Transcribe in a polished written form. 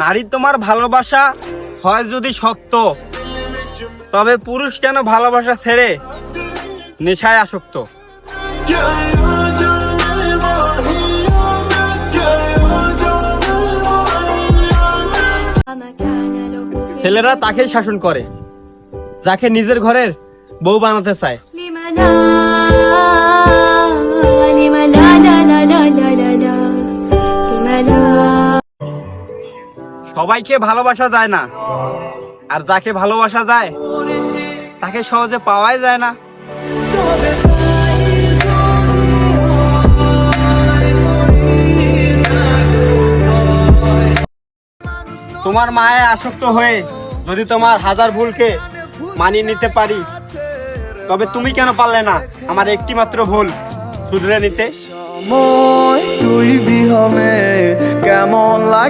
নারী তোমার ভালোবাসা হয় যদি সত্য, তবে পুরুষ কেন ভালোবাসা ছেড়ে নেশায় আসক্ত? ছেলেরা তাকেই শাসন করে যাকে নিজের ঘরের বউ বানাতে চায়। সবাইকে ভালোবাসা যায় না, আর যাকে ভালোবাসা যায় তাকে সহজে পাওয়াই যায় না। তোমার মায়ে আসক্ত হয়ে যদি তোমার হাজার ভুলকে মানিয়ে নিতে পারি, তবে তুমি কেন পারলে না আমার একটি মাত্র ভুল শুধরে নিতে? তুই বিহনে কেমন লাগে।